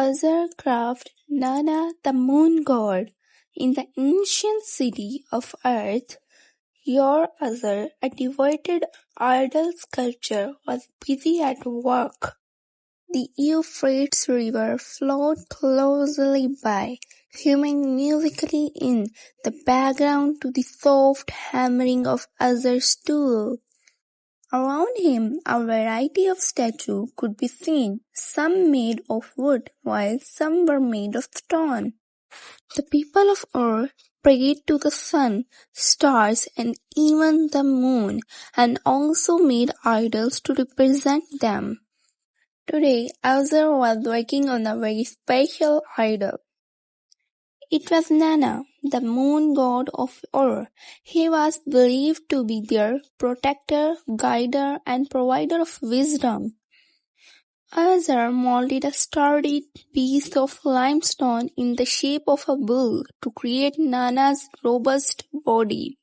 Azar carved Nana the moon god in the ancient city of Earth. Your Azar, a devoted idol sculptor, was busy at work. The Euphrates River flowed closely by, humming musically in the background to the soft hammering of Azar's tool. Around him, a variety of statues could be seen, some made of wood, while some were made of stone. The people of Ur prayed to the sun, stars, and even the moon, and also made idols to represent them. Today, Azar was working on a very special idol. It was Nana, the moon god of Ur. He was believed to be their protector, guider, and provider of wisdom. Azar molded a sturdy piece of limestone in the shape of a bull to create Nana's robust body.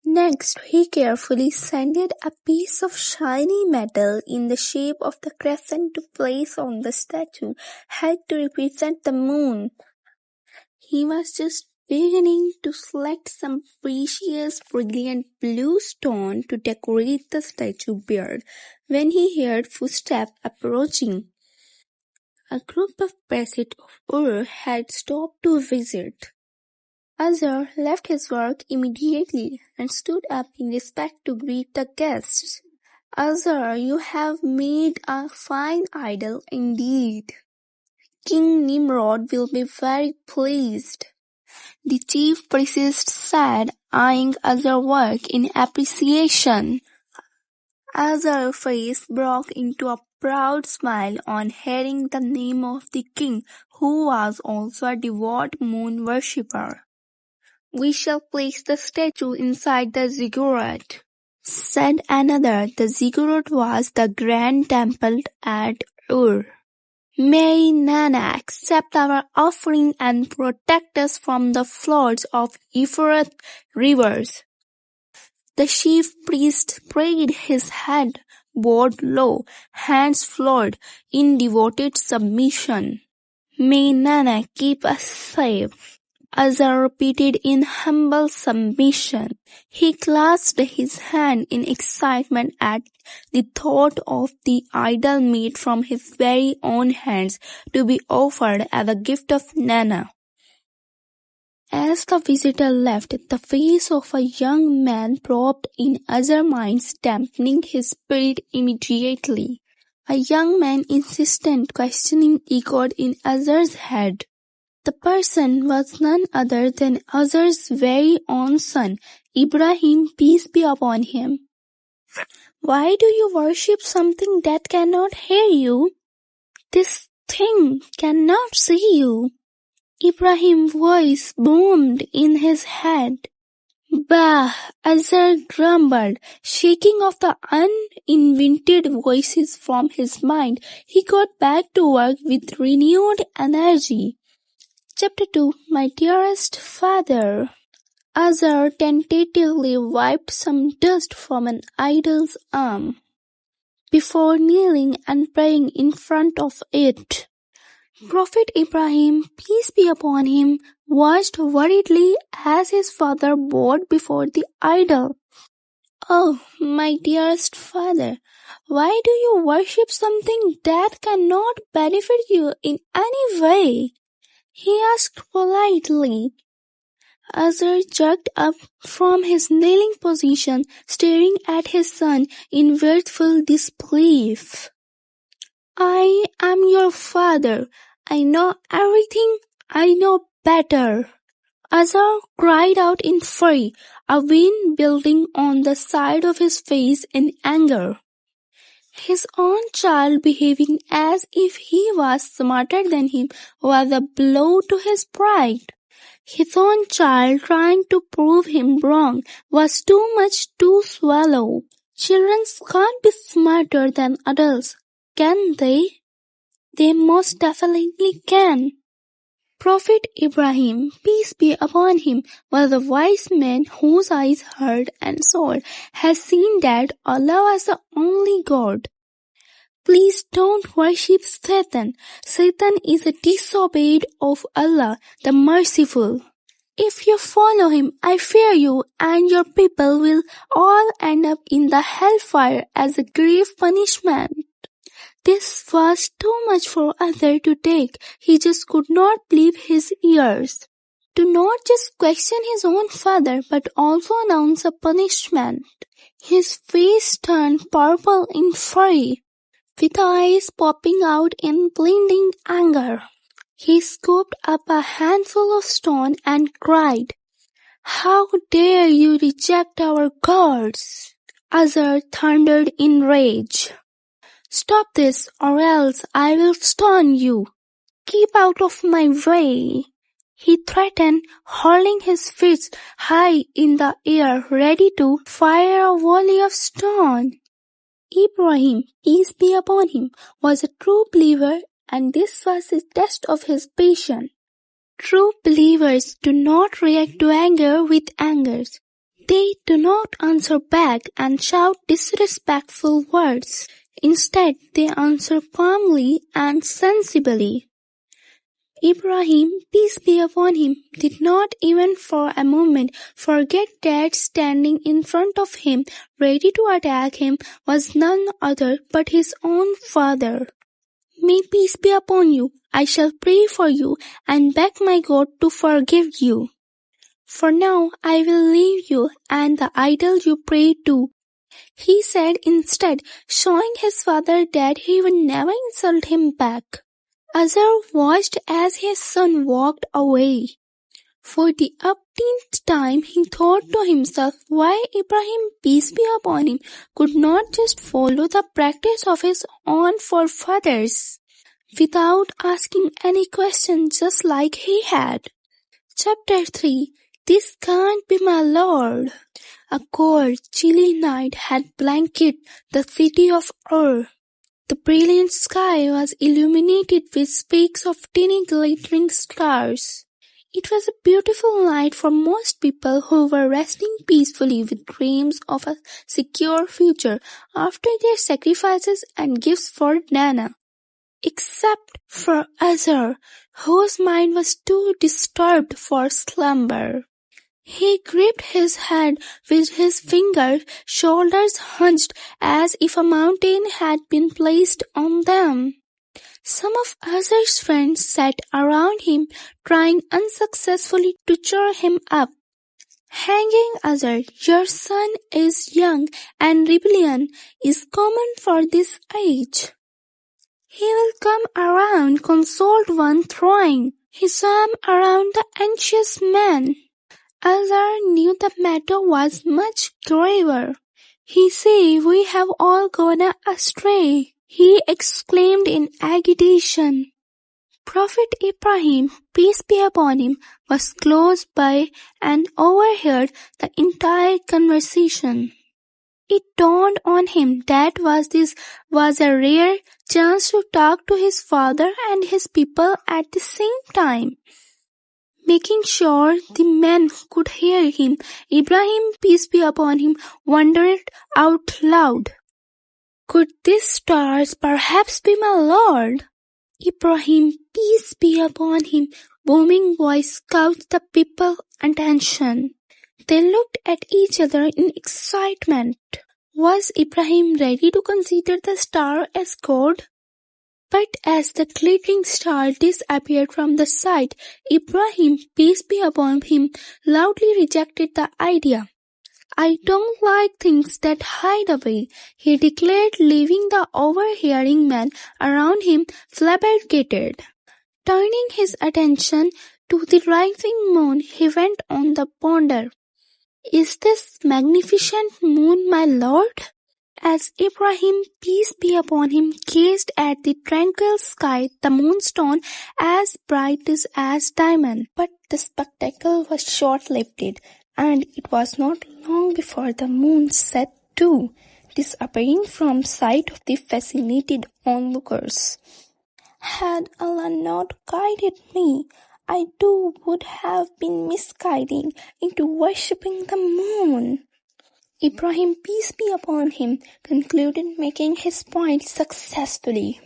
Next, he carefully sanded a piece of shiny metal in the shape of the crescent to place on the statue head to represent the moon. He was just beginning to select some precious, brilliant blue stone to decorate the statue beard when he heard footsteps approaching. A group of peasants of Ur had stopped to visit. Azar left his work immediately and stood up in respect to greet the guests. Azar, you have made a fine idol indeed. King Nimrod will be very pleased. The chief priest said, eyeing Azar's work in appreciation. Azar's face broke into a proud smile on hearing the name of the king, who was also a devout moon worshipper. We shall place the statue inside the ziggurat, said another. The ziggurat was the grand temple at Ur. May Nana accept our offering and protect us from the floods of Euphrates rivers. The chief priest prayed, his head bowed low, hands folded in devoted submission. May Nana keep us safe, Azar repeated in humble submission. He clasped his hand in excitement at the thought of the idol made from his very own hands to be offered as a gift of Nana. As the visitor left, the face of a young man popped in Azar's mind, dampening his spirit immediately. A young man insistent questioning echoed in Azar's head. The person was none other than Azar's very own son, Ibrahim, peace be upon him. Why do you worship something that cannot hear you? This thing cannot see you. Ibrahim's voice boomed in his head. Bah, Azar grumbled, shaking off the uninvented voices from his mind. He got back to work with renewed energy. Chapter 2. My dearest father. Azar tentatively wiped some dust from an idol's arm before kneeling and praying in front of it. Prophet Ibrahim, peace be upon him, watched worriedly as his father bowed before the idol. Oh, my dearest father, why do you worship something that cannot benefit you in any way? He asked politely. Azar jerked up from his kneeling position, staring at his son in wrathful disbelief. I am your father. I know everything. I know better. Azar cried out in fury, a vein building on the side of his face in anger. His own child behaving as if he was smarter than him was a blow to his pride. His own child trying to prove him wrong was too much to swallow. Children can't be smarter than adults, can they? They most definitely can. Prophet Ibrahim, peace be upon him, was a wise man whose eyes heard and soul has seen that Allah was the only God. Please don't worship Satan. Satan is a disobeyed of Allah, the Merciful. If you follow him, I fear you and your people will all end up in the hellfire as a grave punishment. This was too much for Azar to take. He just could not believe his ears. To not just question his own father, but also announce a punishment. His face turned purple in fury, with eyes popping out in blinding anger. He scooped up a handful of stone and cried, "How dare you reject our gods?" Azar thundered in rage, "Stop this or else I will stone you. Keep out of my way." He threatened, holding his fists high in the air, ready to fire a volley of stone. Ibrahim, peace be upon him, was a true believer, and this was the test of his patience. True believers do not react to anger with anger. They do not answer back and shout disrespectful words. Instead, they answer calmly and sensibly. Ibrahim, peace be upon him, did not even for a moment forget that standing in front of him, ready to attack him, was none other but his own father. "May peace be upon you. I shall pray for you and beg my God to forgive you. For now I will leave you and the idol you pray to," he said instead, showing his father that he would never insult him back. Azar watched as his son walked away. For the umpteenth time he thought to himself why Ibrahim, peace be upon him, could not just follow the practice of his own forefathers without asking any question just like he had. Chapter 3. This can't be my lord. A cold, chilly night had blanketed the city of Ur. The brilliant sky was illuminated with specks of tiny glittering stars. It was a beautiful night for most people who were resting peacefully with dreams of a secure future after their sacrifices and gifts for Nana. Except for Azar, whose mind was too disturbed for slumber. He gripped his head with his fingers, shoulders hunched as if a mountain had been placed on them. Some of Azar's friends sat around him, trying unsuccessfully to cheer him up. "Hanging Azar, your son is young and rebellion is common for this age. He will come around," consoled one, throwing his arm around the anxious man. Azar knew the matter was much graver. "He say we have all gone astray," he exclaimed in agitation. Prophet Ibrahim, peace be upon him, was close by and overheard the entire conversation. It dawned on him that this was a rare chance to talk to his father and his people at the same time. Making sure the men could hear him, Ibrahim, peace be upon him, wondered out loud, "Could these stars perhaps be my Lord?" Ibrahim, peace be upon him, booming voice caught the people's attention. They looked at each other in excitement. Was Ibrahim ready to consider the star as God? But as the glittering star disappeared from the sight, Ibrahim, peace be upon him, loudly rejected the idea. "I don't like things that hide away," he declared, leaving the overhearing men around him flabbergasted. Turning his attention to the rising moon, he went on to ponder. "Is this magnificent moon my Lord?" As Ibrahim, peace be upon him, gazed at the tranquil sky, the moon shone as bright as diamond. But the spectacle was short-lived, and it was not long before the moon set too, disappearing from sight of the fascinated onlookers. "Had Allah not guided me, I too would have been misguided into worshipping the moon," Ibrahim, peace be upon him, concluded, making his point successfully.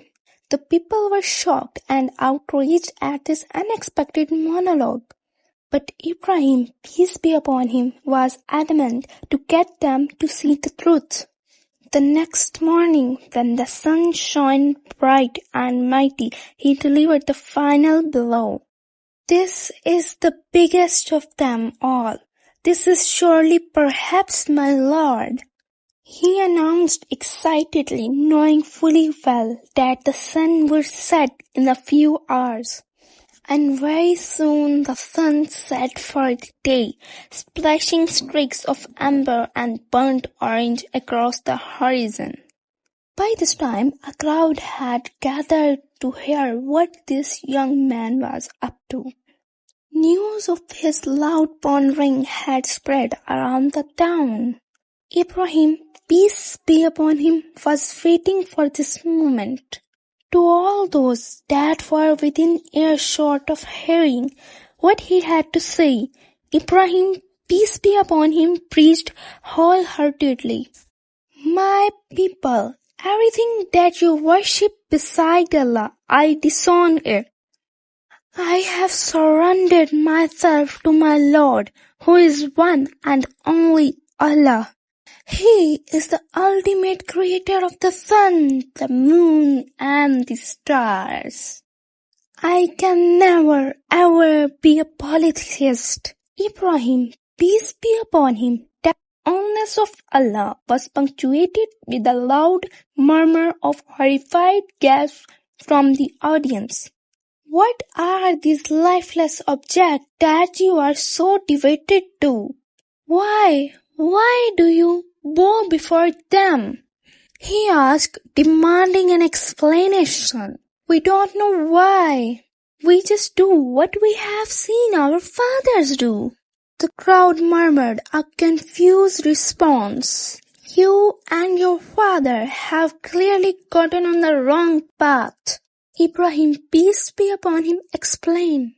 The people were shocked and outraged at this unexpected monologue. But Ibrahim, peace be upon him, was adamant to get them to see the truth. The next morning, when the sun shone bright and mighty, he delivered the final blow. This is the biggest of them all. This is surely perhaps my Lord, he announced excitedly, knowing fully well that the sun would set in a few hours. And very soon the sun set for the day, splashing streaks of amber and burnt orange across the horizon. By this time, a crowd had gathered to hear what this young man was up to. News of his loud pondering had spread around the town. Ibrahim, peace be upon him, was waiting for this moment. To all those that were within earshot of hearing what he had to say, Ibrahim, peace be upon him, preached wholeheartedly. My people, everything that you worship beside Allah, I disown it. I have surrendered myself to my Lord, who is one and only Allah. He is the ultimate creator of the sun, the moon, and the stars. I can never, ever be a polytheist. Ibrahim, peace be upon him, the oneness of Allah was punctuated with a loud murmur of horrified gasps from the audience. What are these lifeless objects that you are so devoted to? Why do you bow before them? He asked, demanding an explanation. We don't know why. We just do what we have seen our fathers do. The crowd murmured a confused response. You and your father have clearly gotten on the wrong path. Ibrahim, peace be upon him, explained.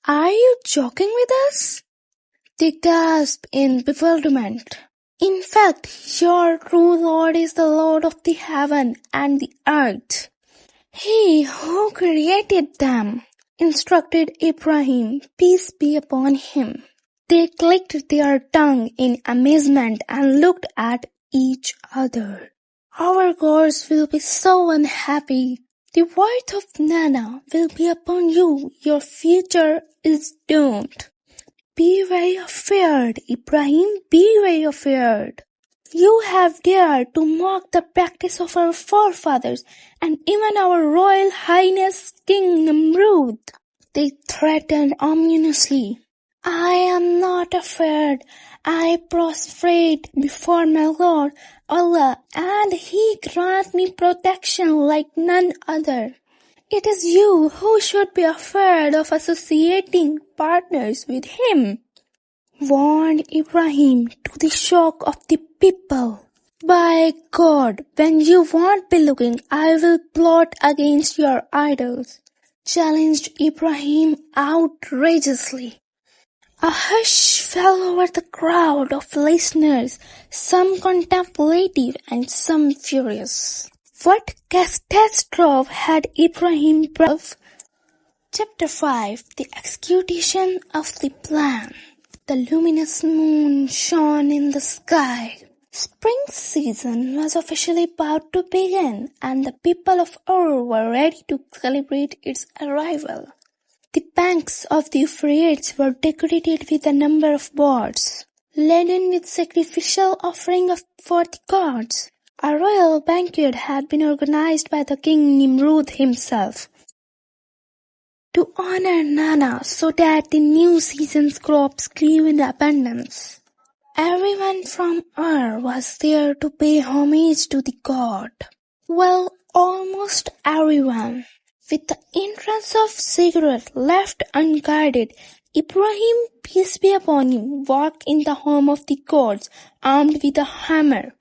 Are you joking with us? They gasped in bewilderment. In fact, your true Lord is the Lord of the heaven and the earth. He who created them, instructed Ibrahim, peace be upon him. They clicked their tongue in amazement and looked at each other. Our gods will be so unhappy. The wrath of Nana will be upon you. Your future is doomed. Be very afraid, Ibrahim, be very afraid. You have dared to mock the practice of our forefathers and even our Royal Highness King Nimrud. They threatened ominously. I am not afraid. I prostrate before my Lord Allah, and He grant me protection like none other. It is you who should be afraid of associating partners with Him, warned Ibrahim to the shock of the people. By God, when you won't be looking, I will plot against your idols, challenged Ibrahim outrageously. A hush fell over the crowd of listeners, some contemplative and some furious. What catastrophe had Ibrahim brought? Chapter 5. The execution of the plan. The luminous moon shone in the sky. Spring season was officially about to begin, and the people of Ur were ready to celebrate its arrival. The banks of the Euphrates were decorated with a number of boats, laden with sacrificial offerings for the gods. A royal banquet had been organized by the king Nimrud himself to honor Nana so that the new season's crops grew in abundance. Everyone from Ur was there to pay homage to the god. Well, almost everyone. With the entrance of cigarette left unguarded, Ibrahim, peace be upon him, walked in the home of the gods, armed with a hammer.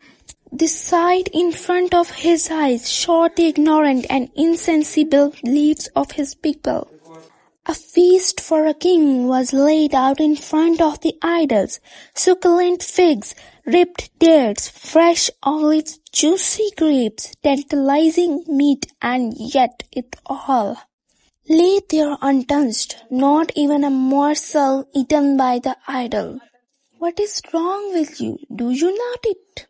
The sight in front of his eyes showed the ignorant and insensible beliefs of his people. A feast for a king was laid out in front of the idols. Succulent figs, ripped dates, fresh olives, juicy grapes, tantalizing meat, and yet it all lay there untouched, not even a morsel eaten by the idol. What is wrong with you? Do you not eat?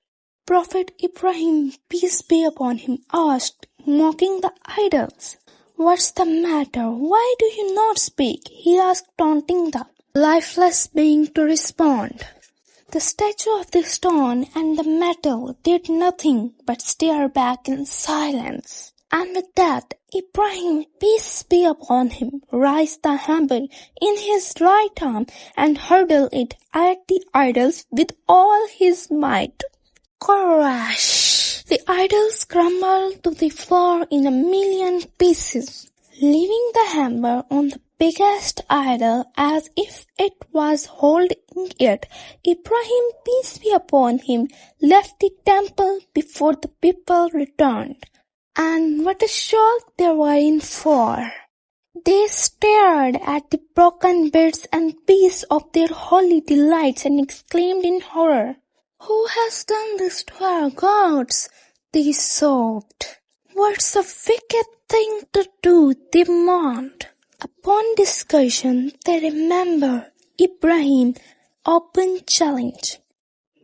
Prophet Ibrahim, peace be upon him, asked, mocking the idols. What's the matter? Why do you not speak? He asked, taunting the lifeless being to respond. The statue of the stone and the metal did nothing but stare back in silence. And with that, Ibrahim, peace be upon him, raised the hammer in his right arm and hurled it at the idols with all his might. Crash! The idols crumbled to the floor in a million pieces, leaving the hammer on the biggest idol as if it was holding it. Ibrahim, peace be upon him, left the temple before the people returned. And what a shock they were in for! They stared at the broken bits and pieces of their holy delights and exclaimed in horror, "Who has done this to our gods?" They sobbed. "What's a wicked thing to do?" they mourned. Upon discussion, they remember Ibrahim's open challenge.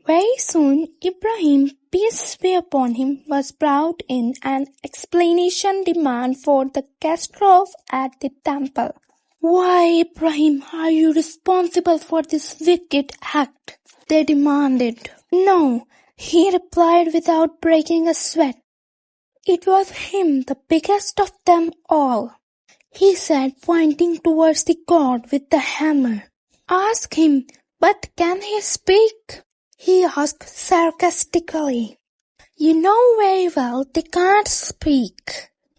Very soon, Ibrahim, peace be upon him, was brought in an explanation demand for the catastrophe at the temple. "Why, Ibrahim, are you responsible for this wicked act?" they demanded. "No," he replied without breaking a sweat. "It was him, the biggest of them all," he said, pointing towards the god with the hammer. "Ask him, but can he speak?" he asked sarcastically. "You know very well they can't speak,"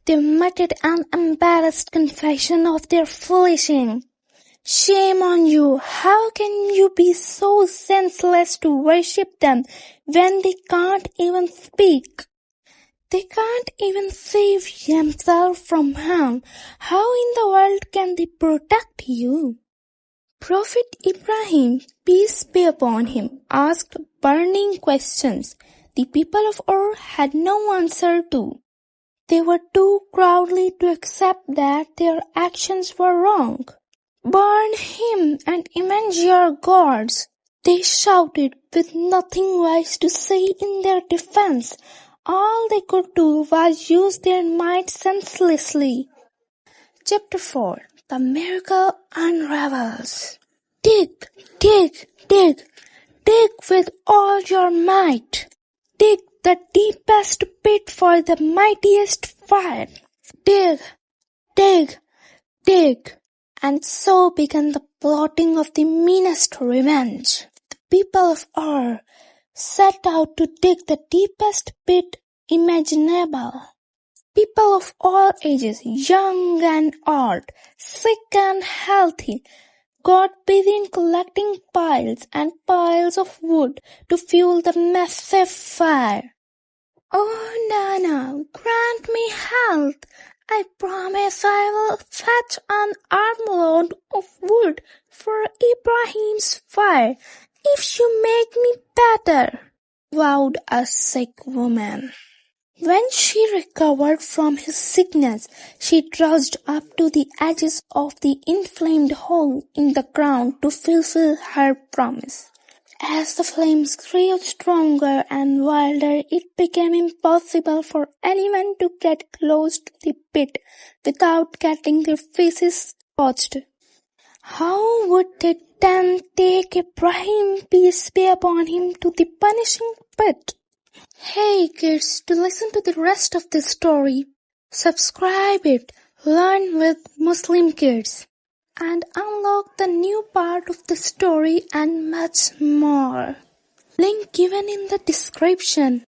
they muttered, an embarrassed confession of their foolishing. "Shame on you! How can you be so senseless to worship them when they can't even speak? They can't even save themselves from harm. How in the world can they protect you?" Prophet Ibrahim, peace be upon him, asked burning questions the people of Ur had no answer to. They were too cowardly to accept that their actions were wrong. "Burn him and avenge your gods!" they shouted, with nothing wise to say in their defense. All they could do was use their might senselessly. Chapter 4. The Miracle Unravels. Dig, dig, dig, dig with all your might. Dig the deepest pit for the mightiest fire. Dig, dig, dig. And so began the plotting of the meanest revenge. The people of Ur set out to dig the deepest pit imaginable. People of all ages, young and old, sick and healthy, got busy in collecting piles and piles of wood to fuel the massive fire. "Oh, Nana, grant me health. I promise I will fetch an armload of wood for Ibrahim's fire if you make me better," vowed a sick woman. When she recovered from his sickness, she trudged up to the edges of the inflamed hole in the ground to fulfill her promise. As the flames grew stronger and wilder, it became impossible for anyone to get close to the pit without getting their faces scorched. How would they then take Ibrahim, peace be upon him, to the punishing pit? Hey kids, to listen to the rest of this story, subscribe it, learn with Muslim kids, and unlock the new part of the story and much more. Link given in the description.